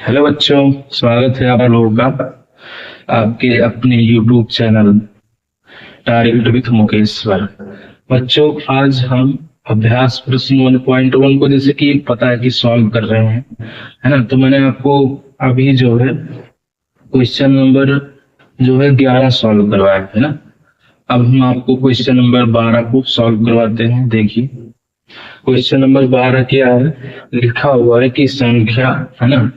Hello बच्चों, स्वागत है आप लोगों का आपके अपने YouTube channel direct with Mukesh पर। बच्चों, आज हम अभ्यास प्रश्न 1.1 को जैसे कि पता है कि सॉल्व कर रहे हैं, है ना। तो मैंने आपको अभी जो है क्वेश्चन नंबर जो है 11 सॉल्व करवाया है ना। अब हम आपको क्वेश्चन नंबर 12 को सॉल्व करवाते हैं। देखिए क्वेश्चन नंबर 12 क्या है, लिखा हुआ है कि संख्या, है ना।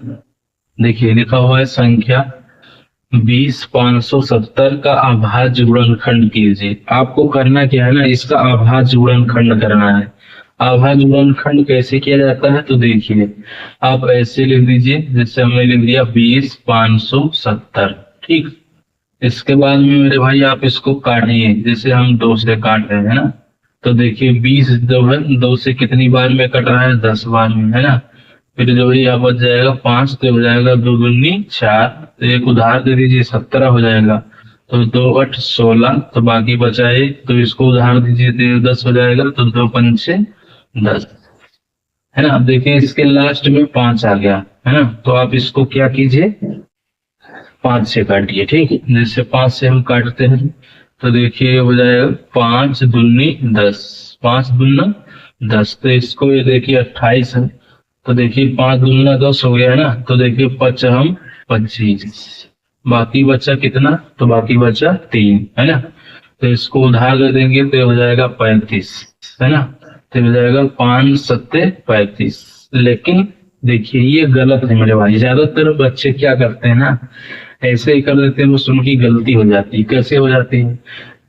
देखिए लिखा हुआ है संख्या 20,570 का अभाज्य गुणनखंड कीजिए। आपको करना क्या है ना, इसका अभाज्य गुणनखंड करना है। अभाज्य गुणनखंड कैसे किया जाता है, तो देखिए आप ऐसे लिख दीजिए जैसे हमने लिख दिया 20,570। ठीक, इसके बाद में मेरे भाई आप इसको काटिए जैसे हम 2 से काट रहे हैं ना। तो देखिए 20 जो है 2 से कितनी बार में कट रहा है, 10 बार में, है ना। फिर जो है यहाँ बच जाएगा 5, तो हो जाएगा 2 दूनी 4, तो एक उधार दे दीजिए 17 हो जाएगा। तो 2 8 16, तो बाकी बचा 1, तो इसको उधार दीजिए तो 10 हो जाएगा। तो 2 पंचे 10, है ना। अब देखिए इसके लास्ट में 5 आ गया, है ना। तो आप इसको क्या कीजिए, 5 से काटिए। ठीक, जैसे 5 से हम काटते हैं तो देखिए हो जाएगा 5 दूनी 10, 5 दूना 10, तो इसको ये देखिए 28 है। तो देखिए 5 दूना 10 हो गया है ना। तो देखिए 5 हम 25, बाकी बचा कितना, तो बाकी बचा 3, है ना। तो इसको उधार दे देंगे तो हो जाएगा 35, है ना। तो हो जाएगा 5 सत्ते 35। लेकिन देखिए ये गलत है मेरे भाई। ज्यादातर बच्चे क्या करते हैं ना, ऐसे ही कर देते हैं, वो उनकी गलती हो जाती है। कैसे हो जाती है,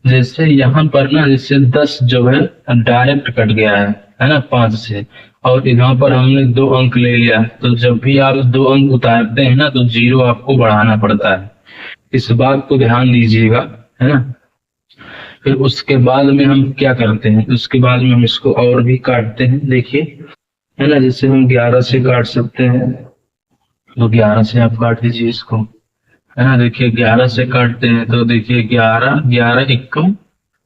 जैसे यहाँ पर ना जैसे 10 जो है डायरेक्ट कट गया है ना 5 से, और यहाँ पर हमने 2 अंक ले लिया। तो जब भी आप 2 अंक उतारते हैं ना तो 0 आपको बढ़ाना पड़ता है। इस बात को ध्यान दीजिएगा, है ना। फिर उसके बाद में हम क्या करते हैं, उसके बाद में हम इसको और भी काटते हैं। देखिए, है ना, जैसे हम 11 से काट सकते हैं, तो 11 से आप काट दीजिए इसको, है ना। देखिए 11 से काटते हैं तो देखिए 11 11 एकम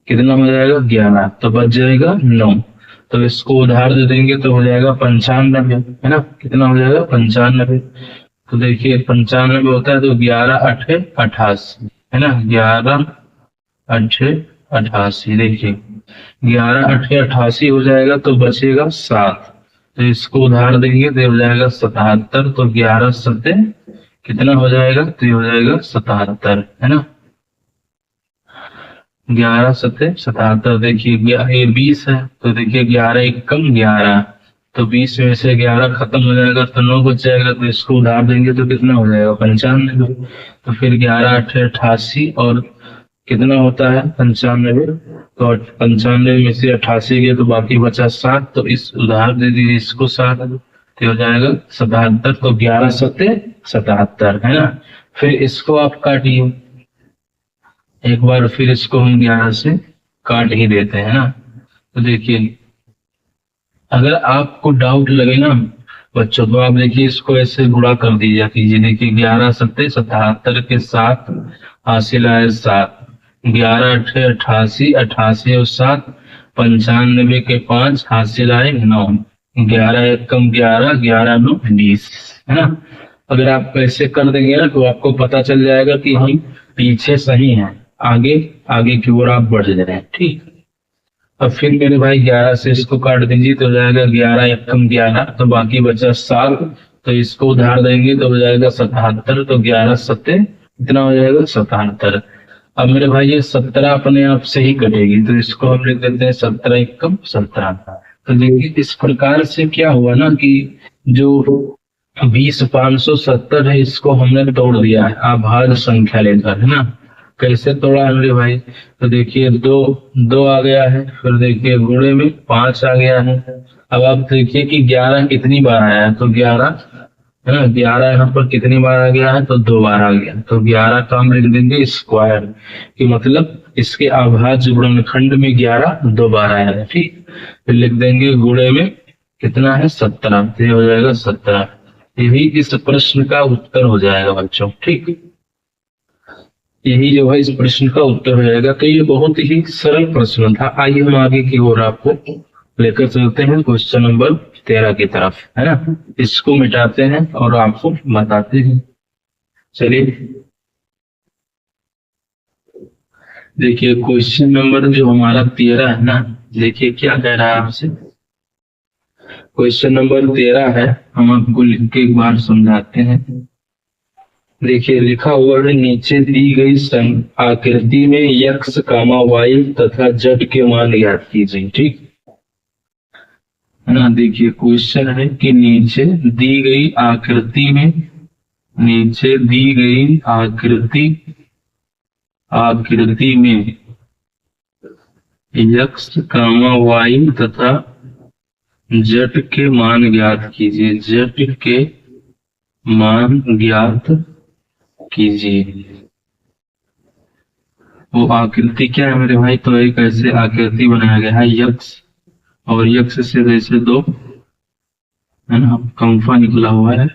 कितना हो जाएगा 11, तो बच जाएगा 9। तो इसको उधार दे देंगे तो हो जाएगा 95, है ना। कितना हो जाएगा 95। तो देखिए 95 होता है तो 11 8 88, है ना। 11 8 88, देखिए 11 8 88 हो जाएगा तो बचेगा 7। तो इसको उधार देंगे तो हो जाएगा 77। तो 11 सत्ते कितना हो जाएगा, तो ये हो जाएगा 77, है ना। 11 सत्ते 77। देखिए ये 20 है तो देखिए 11 एकम 11, तो 20 में से 11 खत्म हो जाएगा तो 9 बच जाएगा। तो इसको उधार देंगे तो कितना हो जाएगा 95। तो फिर 11 8 88 और कितना होता है 95। तो 95 में से 88 गया तो बाकी बचा 7, तो इस उधार दे दीजिए इसको 7, तो हो जाएगा 77। तो 11 सत्ते 77, है ना। फिर इसको आप काटिए एक बार, फिर इसको हम 11 से काट ही देते हैं ना। तो देखिए अगर आपको डाउट लगे ना बच्चों, तो आप देखिए इसको ऐसे गुणा कर दीजिए कीजिए। देखिए 11 सत्ते 77 के 7 हासिल आए 7, 11 अठे 88, 88 और 7 95 के 5 हासिल आए 9, 11 एकम 11, 11 9 20, है ना। अगर आप ऐसे कर देंगे ना तो आपको पता चल जाएगा कि हम पीछे सही हैं, आगे आगे की ओर आप बढ़ जाए। ठीक, अब फिर मेरे भाई 11 से इसको काट दीजिए तो हो जाएगा 11 एकम 11, तो बाकी बचा 7, तो इसको उधार देंगे तो हो जाएगा 77। तो 11 सत्ते कितना हो जाएगा 77। अब मेरे भाई ये 17 अपने आप से ही कटेगी, तो इसको हम लिख देते हैं 17 एकम 17। तो देखिए इस प्रकार से क्या हुआ ना कि जो 20,570 है इसको हमने तोड़ दिया है अभाज्य संख्या लेकर, है ना। कैसे तोड़ा है मेरे भाई, तो देखिए 2 2 आ गया है, फिर देखिए गुणे में 5 आ गया है। अब आप देखिए कि 11 कितनी बार आया है, तो 11, है ना। 11 यहाँ पर कितनी बार आ गया है, तो 2 बार आ गया। तो 11 का हम लिख देंगे स्क्वायर, कि मतलब इसके अभाज्य गुणनखंड में 11 2 बार आया है। ठीक, फिर लिख देंगे गुणे में कितना है 17, तो ये हो जाएगा 17। यही इस प्रश्न का उत्तर हो जाएगा बच्चों। ठीक, यही जो है इस प्रश्न का उत्तर हो जाएगा। तो ये बहुत ही सरल प्रश्न था। आइए हम आगे की ओर आपको लेकर चलते हैं क्वेश्चन नंबर 13 की तरफ, है ना। इसको मिटाते हैं और आपको बताते हैं। चलिए देखिए क्वेश्चन नंबर जो हमारा 13 है ना, देखिए क्या कह रहा है आपसे। क्वेश्चन नंबर 13 है, हम आपको लिख के एक बार समझाते हैं। देखिए लिखा हुआ है, नीचे दी गई आकृति में यक्स कामा वाई तथा जेड के मान ज्ञात कीजिए। ठीक है ना। देखिए क्वेश्चन है कि नीचे दी गई आकृति में, नीचे दी गई आकृति में यक्स कामा वाई तथा जेड के मान ज्ञात कीजिए। जेड के मान ज्ञात कीजिए। वो आकृति क्या है मेरे भाई, तो एक ऐसे आकृति बनाया गया है यक्स, और यक्स से जैसे दो, है ना, कंफा निकला हुआ है,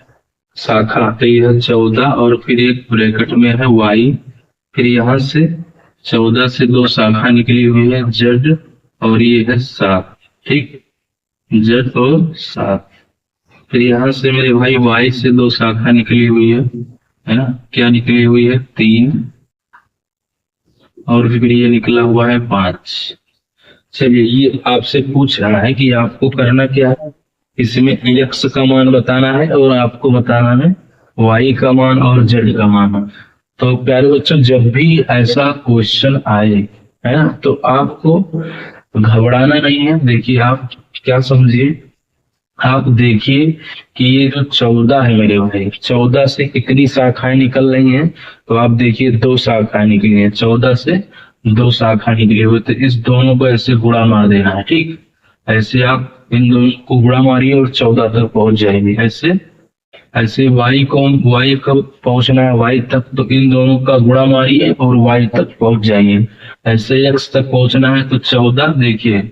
शाखा तो यह 14 और फिर एक ब्रैकेट में है वाई, फिर यहाँ से 14 से दो शाखा निकली हुई है जेड, और ये है 7। ठीक, जेड और 7। फिर यहाँ से मेरे भाई वाई से दो शाखा निकली हुई है ना, क्या निकली हुई है 3, और फिर ये निकला हुआ है 5। चलिए ये आपसे पूछ रहा है कि आपको करना क्या है, इसमें एक्स का मान बताना है और आपको बताना है वाई का मान और जेड का मान। तो प्यारे बच्चों, जब भी ऐसा क्वेश्चन आए, है ना, तो आपको घबराना नहीं है। देखिए आप क्या समझिए, आप देखिए कि ये जो 14 है मेरे भाई, 14 से कितनी शाखाएं निकल रही हैं, तो आप देखिए 2 शाखाएं निकली हैं, 14 से 2 शाखा निकली हुई, तो इस दोनों को ऐसे गुणा मार देना है। ठीक, ऐसे आप इन दोनों को गुणा मारिए और 14 तक पहुंच जाएंगे। ऐसे ऐसे वाई कब पहुंचना है वाई तक, तो इन दोनों का गुणा मारिए और वाई तक पहुंच जाइए। ऐसे एक्स तक पहुंचना है तो 14, देखिए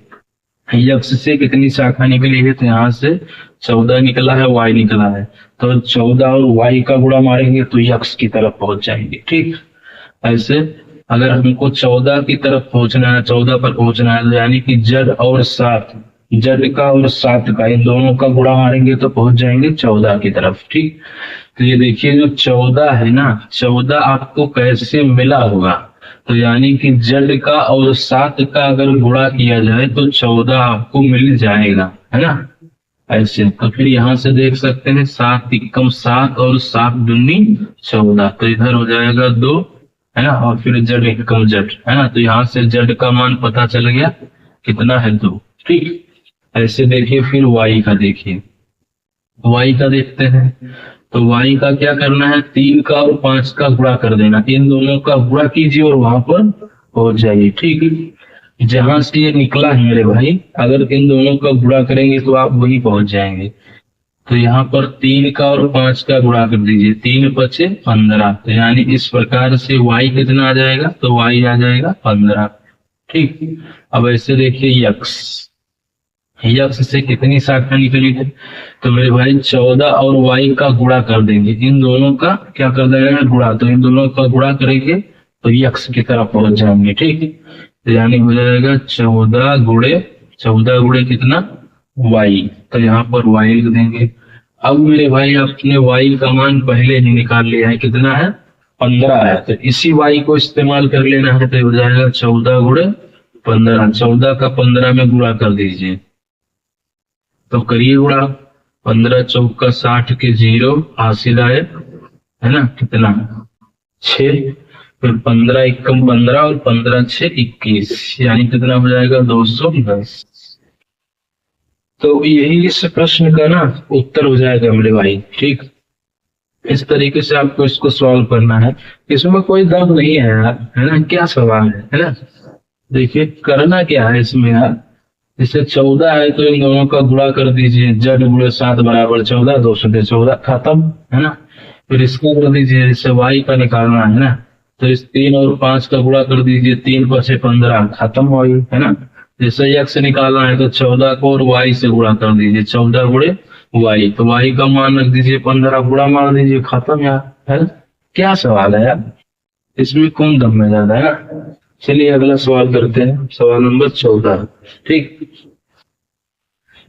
यक्स से कितनी शाखा निकली है, तो यहाँ से 14 निकला है, वाई निकला है, तो 14 और वाई का गुणा मारेंगे तो यक्स की तरफ पहुंच जाएंगे। ठीक, ऐसे अगर हमको 14 की तरफ पहुंचना है, 14 पर पहुंचना है, तो यानी कि जेड और 7, जेड का और 7 का इन दोनों का गुणा मारेंगे तो पहुंच जाएंगे 14 की तरफ। ठीक, तो ये देखिए जो 14 है ना, 14 आपको कैसे मिला होगा, तो यानी कि जेड का और 7 का अगर गुणा किया जाए तो 14 आपको मिल जाएगा, है ना। ऐसे तो फिर यहाँ से देख सकते हैं 7 एकम 7 और 7 दूनी 14, तो इधर हो जाएगा 2, है ना, और फिर जेड एकम जेड, है ना, तो यहाँ से जेड का मान पता चल गया कितना है 2। ठीक, ऐसे देखिए फिर वाई का देखिए, वाई का देखते हैं, तो y का क्या करना है, 3 का और 5 का गुणा कर देना, इन दोनों का गुणा कीजिए और वहां पर पहुंच जाइए। ठीक है, जहां से ये निकला है मेरे भाई, अगर इन दोनों का गुणा करेंगे तो आप वही पहुंच जाएंगे। तो यहाँ पर 3 का और 5 का गुणा कर दीजिए, 3 बचे 15, तो यानी इस प्रकार से y कितना आ जाएगा, तो y आ जाएगा 15। ठीक, अब ऐसे देखिए यक्स से कितनी शाखा निकली है, तो मेरे भाई 14 और वाई का गुणा कर देंगे, इन दोनों का क्या कर देंगे गुणा, तो इन दोनों का गुणा करेंगे तो यक्स की तरफ पहुंच जाएंगे। ठीक, तो यानी हो जाएगा 14 गुणे कितना वाई, तो यहाँ पर वाई लिख देंगे। अब मेरे भाई आपने वाई का मान पहले ही निकाल लिया है, कितना है 15 है, तो इसी वाई को इस्तेमाल कर लेना है, तो हो जाएगा 14 गुणे 15, 14 का 15 में गुणा कर दीजिए, तो करिए गुणा, 15 चौका 60 के 0 हासिल आए, है ना, कितना 6, फिर 15 एकम 15 और 15 6 21, यानी कितना हो जाएगा 210। तो यही इस प्रश्न का ना उत्तर हो जाएगा मेरे भाई। ठीक, इस तरीके से आपको इसको सॉल्व करना है, इसमें कोई दम नहीं है यार, है ना, क्या सवाल है ना। देखिए करना क्या है इसमें यार, जैसे 14 है तो इन दोनों का गुणा कर दीजिए, जेड गुणे 7 बराबर 14, 2 से 14 खत्म, है ना। फिर इसको कर दीजिए, जैसे वाई का निकालना है ना, तो इस 3 और 5 का गुणा कर दीजिए, 3 5 15 खत्म वाई, है ना। जैसे एक्स निकालना है तो 14 को और वाई से गुणा कर दीजिए, 14 गुणे वाई, तो वाई का मान रख दीजिए 15, गुणा मार दीजिए, खत्म यार, है ना? क्या सवाल है यार, इसमें कौन दम में ज्यादा है ना। चलिए अगला सवाल करते हैं, सवाल नंबर 14। ठीक,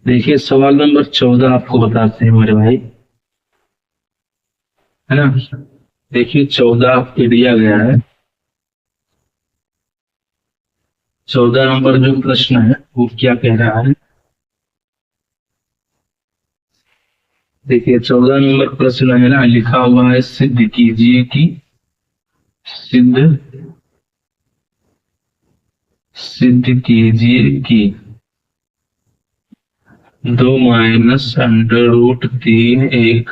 देखिए सवाल नंबर 14 आपको बताते हैं मेरे भाई, है ना। देखिए 14 आपको दिया गया है। 14 नंबर जो प्रश्न है वो क्या कह रहा है, देखिए 14 नंबर प्रश्न है ना, लिखा हुआ है सिद्ध कीजिए कि सिद्ध सिद्ध कीजिए कि 2 माइनस अंडर रूट 3 एक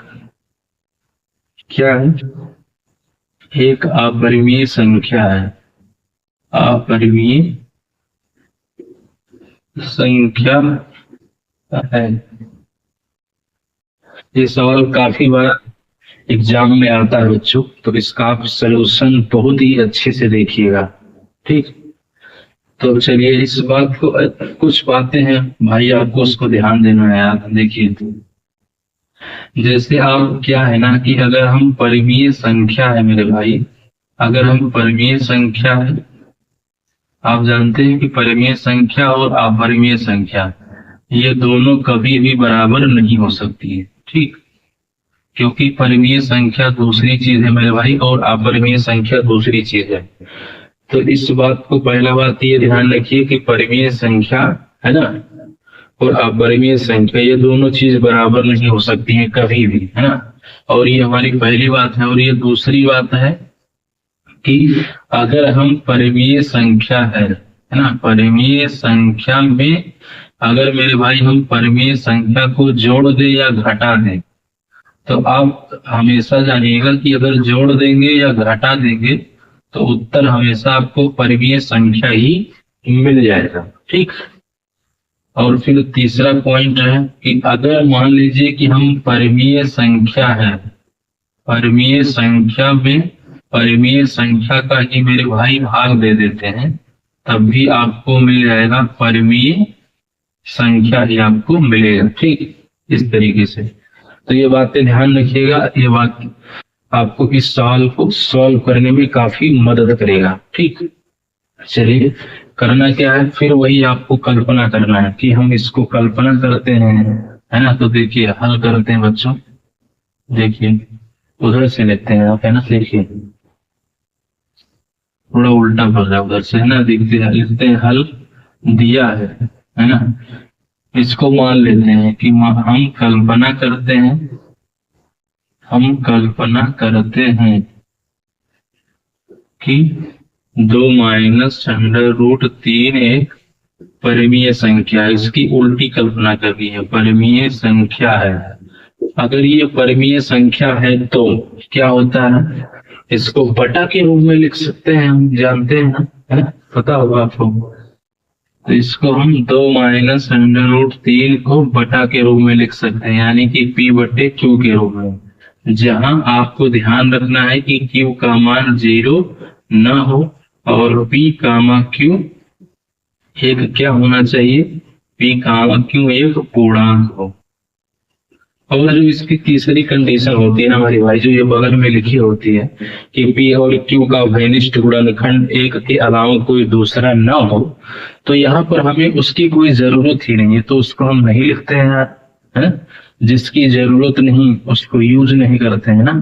क्या है, एक अपरिमेय संख्या है, अपरिमेय संख्या है। ये सवाल काफी बार एग्जाम में आता है बच्चों, तो इसका आप सलूशन बहुत ही अच्छे से देखिएगा, ठीक। तो चलिए इस बात को, कुछ बातें हैं भाई आपको उसको ध्यान देना है यार। देखिए जैसे आप क्या है ना कि अगर हम परिमेय संख्या है मेरे भाई, अगर हम परिमेय संख्या है, आप जानते हैं कि परिमेय संख्या और अपरिमेय संख्या ये दोनों कभी भी बराबर नहीं हो सकती है, ठीक। क्योंकि परिमेय संख्या दूसरी चीज है मेरे भाई और अपरिमेय संख्या दूसरी चीज है। तो इस बात को, पहला बात ये ध्यान रखिए कि परिमेय संख्या है ना और अपरिमेय संख्या ये दोनों चीज बराबर नहीं हो सकती हैं कभी भी, है ना। और ये हमारी पहली बात है। और ये दूसरी बात है कि अगर हम परिमेय संख्या है ना, परिमेय संख्या में अगर मेरे भाई हम परिमेय संख्या को जोड़ दें या घटा दें, तो आप हमेशा जानिएगा कि अगर जोड़ देंगे या घटा देंगे तो उत्तर हमेशा आपको परिमेय संख्या ही मिल जाएगा, ठीक। और फिर तीसरा पॉइंट है कि अगर मान लीजिए कि हम परिमेय संख्या है, परिमेय संख्या में परिमेय संख्या का ही मेरे भाई भाग दे देते हैं, तब भी आपको मिल जाएगा परिमेय संख्या ही आपको मिलेगा, ठीक, इस तरीके से। तो ये बातें ध्यान रखिएगा, ये बात आपको इस सवाल को सॉल्व करने में काफी मदद करेगा, ठीक। चलिए करना क्या है, फिर वही आपको कल्पना करना है कि हम इसको कल्पना करते हैं, है ना। तो देखिए हल करते हैं बच्चों, देखिए उधर से लेते हैं आप, है ना। देखिए थोड़ा उल्टा कर रहा है उधर से, है ना। देखते हैं, लिखते हैं हल दिया है ना। इसको मान लेते हैं कि हम कल्पना करते हैं, हम कल्पना करते हैं कि 2 माइनस अंडर रूट 3 एक परिमेय संख्या, इसकी उल्टी कल्पना करनी है, परिमेय संख्या है। अगर ये परिमेय संख्या है तो क्या होता है, इसको बटा के रूप में लिख सकते हैं, हम जानते हैं ना, है ना? पता होगा आपको। तो इसको हम 2 माइनस अंडर रूट 3 को बटा के रूप में लिख सकते हैं, यानी कि P बटे Q के रूप में, जहां आपको ध्यान रखना है कि Q का मान 0 न हो और P कामा Q एक क्या होना चाहिए, P कामा Q एक पूर्णांक हो। और जो इसकी तीसरी कंडीशन होती है ना हमारी भाई, जो ये बगल में लिखी होती है कि P और Q का घनिष्ठ गुणनखंड एक के अलावा कोई दूसरा न हो, तो यहाँ पर हमें उसकी कोई जरूरत ही नहीं है, तो उसको हम नहीं लिखते हैं, है? जिसकी जरूरत नहीं उसको यूज नहीं करते हैं ना,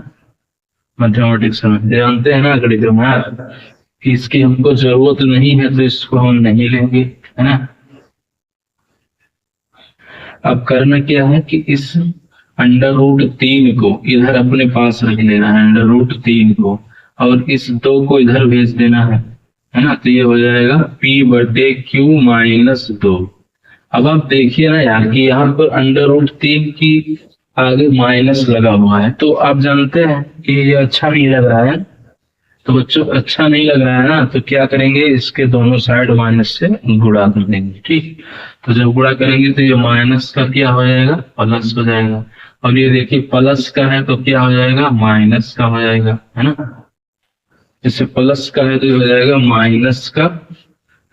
मैथमेटिक्स में जानते हैं ना, गणित में कि इसकी हमको जरूरत नहीं है तो इसको हम नहीं लेंगे, है ना। अब करना क्या है कि इस अंडर रूट 3 को इधर अपने पास रख लेना है, अंडर रूट 3 को, और इस 2 को इधर भेज देना है ना। तो ये हो जाएगा P बटे Q माइनस 2। अब आप देखिए ना यार कि यहाँ पर अंडर रूट 3 की आगे माइनस लगा हुआ है, तो आप जानते हैं कि ये अच्छा नहीं लग रहा है। तो बच्चों अच्छा नहीं लग रहा है ना, तो क्या करेंगे, इसके दोनों साइड माइनस से गुणा कर देंगे, ठीक। तो जब गुणा करेंगे तो ये माइनस का क्या हो जाएगा, प्लस हो जाएगा। और ये देखिए प्लस का है तो क्या हो जाएगा, माइनस का हो जाएगा, है ना। जैसे प्लस का है तो हो जाएगा माइनस का,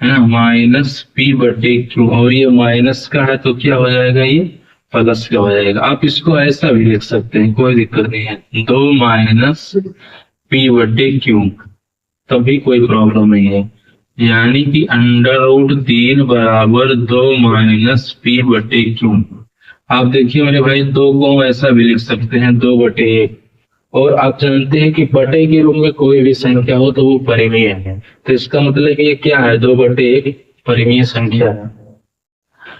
है ना, माइनस P बटे Q। और ये माइनस का है तो क्या हो जाएगा, ये प्लस का हो जाएगा। आप इसको ऐसा भी लिख सकते हैं, कोई दिक्कत नहीं है, 2 माइनस P बटे Q, तभी कोई प्रॉब्लम नहीं है। यानी कि अंडर रूट 3 बराबर 2 - p/q। आप देखिए मेरे भाई, 2 को हम ऐसा भी लिख सकते हैं 2/1। और आप जानते हैं कि बटे के रूप में कोई भी संख्या हो तो वो परिमेय है। तो इसका मतलब ये क्या है, 2/1 परिमेय संख्या है।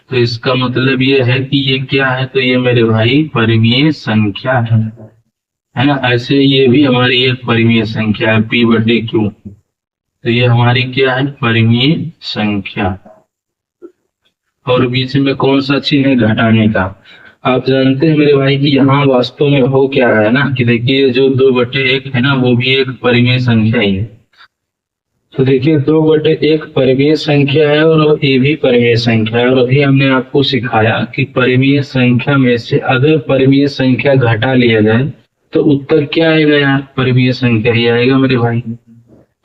तो इसका मतलब ये है कि ये क्या है, तो ये मेरे भाई परिमेय संख्या है ना। ऐसे ये भी हमारी एक परिमेय संख्या है p/q। तो ये हमारी क्या है, परिमेय संख्या। और बीच में कौन सा चिन्ह है, घटाने का। आप जानते हैं मेरे भाई कि यहाँ वास्तव में हो क्या रहा है ना, कि देखिए जो 2/1 है ना, वो भी एक परिमेय संख्या ही है। तो देखिए 2/1 परिमेय संख्या है और ये भी परिमेय संख्या है। और अभी हमने आपको सिखाया कि परिमेय संख्या में से अगर परिमेय संख्या घटा लिया जाए तो उत्तर क्या आएगा यार, परिमेय संख्या ही आएगा मेरे भाई।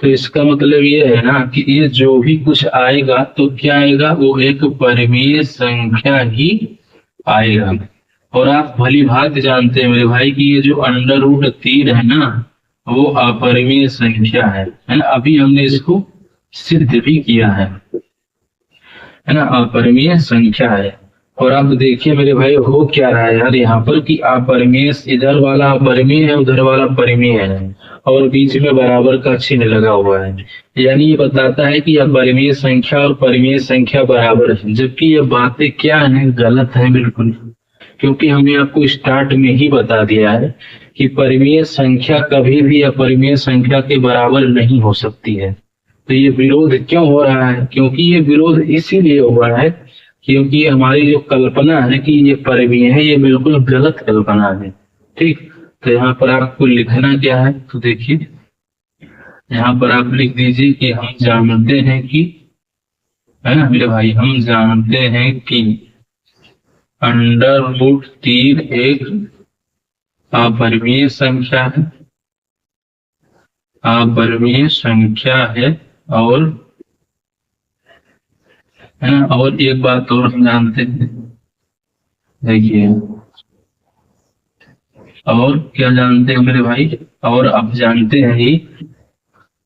तो इसका मतलब ये है ना कि ये जो भी कुछ आएगा तो क्या आएगा, वो एक परिमेय संख्या ही आएगा। और आप भली भांति जानते हैं मेरे भाई कि ये जो अंडर रूट 3 है ना, वो अपरिमेय संख्या है ना। अभी हमने इसको सिद्ध भी किया है ना, अपरिमेय संख्या है। और आप देखिए मेरे भाई हो क्या रहा है यार यहाँ पर कि अपरिमेय, इधर वाला अपरिमेय है, उधर वाला परिमेय है, और बीच में बराबर का चिन्ह लगा हुआ है। यानी ये बताता है कि अपरिमेय संख्या और परिमेय संख्या बराबर है, जबकि ये बातें क्या है, गलत है बिल्कुल। क्योंकि हमने आपको स्टार्ट में ही बता दिया है कि परिमेय संख्या कभी भी अपरिमेय संख्या के बराबर नहीं हो सकती है। तो ये विरोध क्यों हो रहा है, क्योंकि ये विरोध इसीलिए हुआ है क्योंकि हमारी जो कल्पना है कि ये परिमेय है, ये बिल्कुल गलत कल्पना है। ठीक, तो यहाँ पर आपको लिखना क्या है, तो देखिए यहाँ पर आप लिख दीजिए कि हम जानते हैं कि, है ना मेरे भाई, हम जानते हैं कि अंडर रूट 3 एक अपरिमेय संख्या है, अपरिमेय संख्या है। और है ना, और एक बात और हम जानते हैं, देखिए और क्या जानते हैं मेरे भाई, और अब जानते हैं ही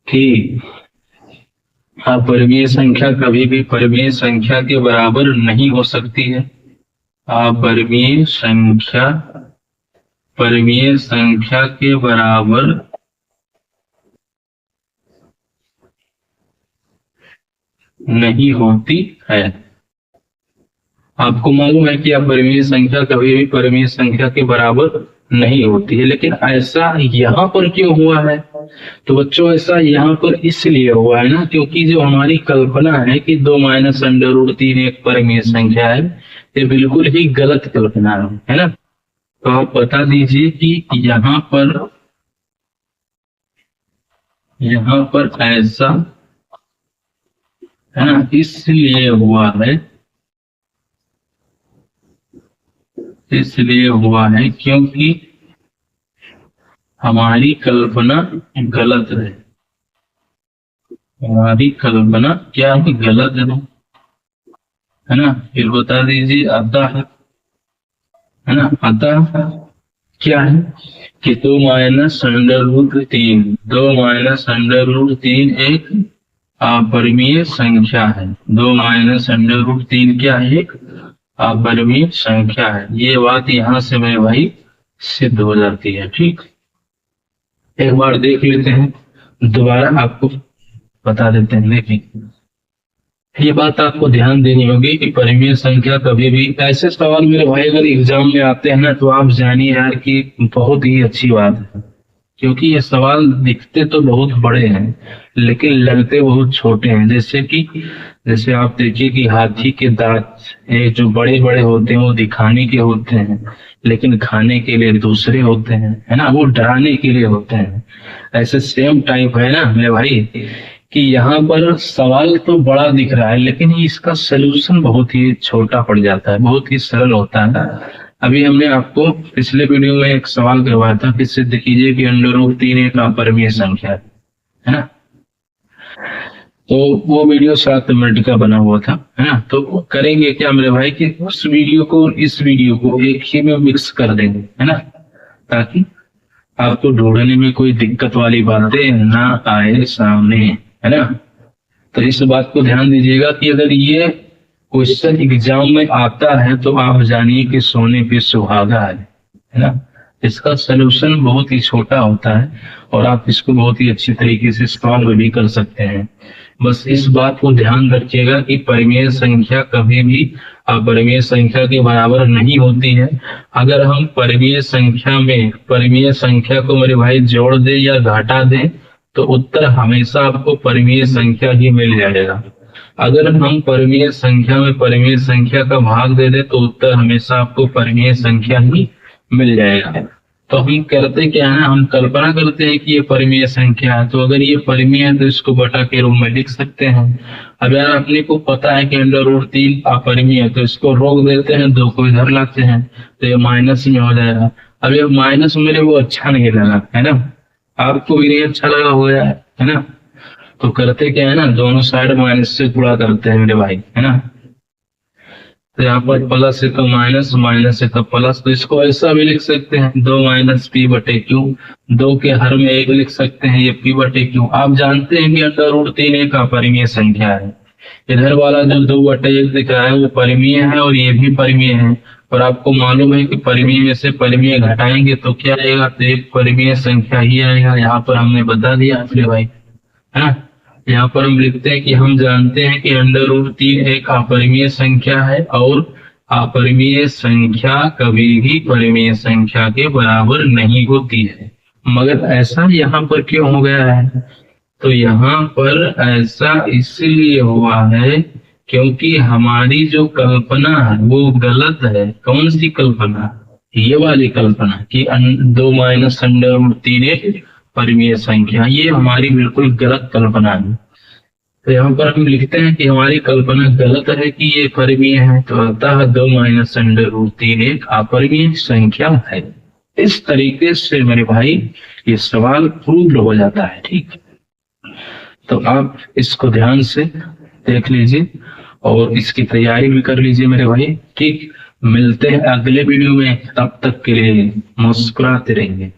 कि अपरिमेय संख्या कभी भी परिमेय संख्या के बराबर नहीं हो सकती है। अपरिमेय संख्या परिमेय संख्या के बराबर नहीं होती है। आपको मालूम है कि अपरिमेय संख्या कभी भी परिमेय संख्या के बराबर नहीं होती है, लेकिन ऐसा यहाँ पर क्यों हुआ है, तो बच्चों ऐसा यहाँ पर इसलिए हुआ है ना, क्योंकि जो हमारी कल्पना है कि 2 - अंडर रूट 3 एक परिमेय संख्या है, ये बिल्कुल ही गलत कल्पना है ना। तो आप बता दीजिए कि यहाँ पर ऐसा है ना इसलिए हुआ है क्योंकि हमारी कल्पना गलत क्या है, गलत है ना। फिर बता दीजिए अतः, है ना, अतः क्या है कि 2 - अंडर रूट 3 एक अपरिमेय संख्या है। 2 - अंडर रूट 3 क्या है, एक अपरिमेय संख्या है। ये बात यहाँ से मेरे भाई सिद्ध हो जाती है। ठीक, एक बार देख लेते हैं, दोबारा आपको बता देते हैं। देखिए ये बात आपको ध्यान देनी होगी कि परिमेय संख्या कभी भी, ऐसे सवाल मेरे भाई अगर एग्जाम में आते हैं ना, तो आप जानिए यार कि बहुत ही अच्छी बात है, क्योंकि ये सवाल दिखते तो बहुत बड़े हैं लेकिन लगते बहुत छोटे हैं। जैसे आप देखिए कि हाथी के दांत, ये जो बड़े बड़े होते हैं वो दिखाने के होते हैं, लेकिन खाने के लिए दूसरे होते हैं, है ना, वो डराने के लिए होते हैं। ऐसे सेम टाइप है ना मेरे भाई कि यहाँ पर सवाल तो बड़ा दिख रहा है लेकिन इसका सोल्यूशन बहुत ही छोटा पड़ जाता है, बहुत ही सरल होता है। अभी हमने आपको पिछले वीडियो में एक सवाल करवाया था कि सिद्ध कीजिए कि अंडर रूट 3 एक अपरिमेय संख्या है ना। तो वो वीडियो 7 मिनट का बना हुआ था, है ना। तो करेंगे क्या मेरे भाई कि उस वीडियो को और इस वीडियो को एक ही में मिक्स कर देंगे, है ना, ताकि आपको ढूंढने में कोई दिक्कत वाली बातें ना आए सामने, है ना। तो इस बात को ध्यान दीजिएगा कि अगर ये क्वेश्चन एग्जाम में आता है तो आप जानिए कि सोने पे सुहागा है ना। इसका सोल्यूशन बहुत ही छोटा होता है और आप इसको बहुत ही अच्छी तरीके से सॉल्व भी कर सकते हैं। बस इस बात को ध्यान रखिएगा कि परिमेय संख्या कभी भी अपरिमेय संख्या के बराबर नहीं होती है। अगर हम परिमेय संख्या में परिमेय संख्या को मेरे भाई जोड़ दें या घटा दें तो उत्तर हमेशा आपको परिमेय संख्या ही मिल जाएगा। अगर हम परिमेय संख्या में परिमेय संख्या का भाग दे दें तो उत्तर हमेशा आपको परिमेय संख्या ही मिल जाएगा। तो हम करते क्या है ना, हम कल्पना करते हैं कि ये परिमेय संख्या है, तो अगर ये परिमेय है तो इसको बटा के रूप में लिख सकते हैं। अगर अपने को पता है कि √3 अपरिमेय है तो इसको रोक देते हैं, 2 को इधर लाते हैं तो ये माइनस में हो जाएगा। अब ये माइनस मेरे को अच्छा नहीं लगा है ना, आपको भी नहीं अच्छा लगा होगा है ना। तो करते क्या है ना, दोनों साइड माइनस से गुणा करते हैं मेरे भाई है ना। तो यहाँ पर प्लस है तो माइनस, माइनस है तो प्लस। तो इसको ऐसा भी लिख सकते हैं 2 - p/q, 2 के हर में 1 लिख सकते हैं, ये p/q। आप जानते हैं कि √3 एक अपरिमेय संख्या है। इधर वाला जो 2/1 दिख रहा है वो परिमेय है और ये भी परिमेय है। और आपको मालूम है कि परिमेय में से परिमेय घटाएंगे तो क्या आएगा, तो एक परिमेय संख्या ही आएगा। यहाँ पर हमने बता दिया मेरे भाई है ना। यहाँ पर हम लिखते हैं कि हम जानते हैं कि √3 एक अपरिमेय संख्या है और अपरिमेय संख्या कभी भी परिमेय संख्या के बराबर नहीं होती है। मगर ऐसा यहाँ पर क्यों हो गया है, तो यहाँ पर ऐसा इसलिए हुआ है क्योंकि हमारी जो कल्पना है वो गलत है। कौन सी कल्पना, ये वाली कल्पना कि 2 - √3 एक परिमेय संख्या, ये हमारी बिल्कुल गलत कल्पना है। तो यहाँ पर हम लिखते हैं कि हमारी कल्पना गलत है कि ये परिमेय है, तो अतः 2 - √3 एक अपरिमेय संख्या है। इस तरीके से मेरे भाई ये सवाल प्रूव हो जाता है। ठीक, तो आप इसको ध्यान से देख लीजिए और इसकी तैयारी भी कर लीजिए मेरे भाई। ठीक, मिलते हैं अगले वीडियो में, तब तक के लिए मुस्कुराते रहेंगे।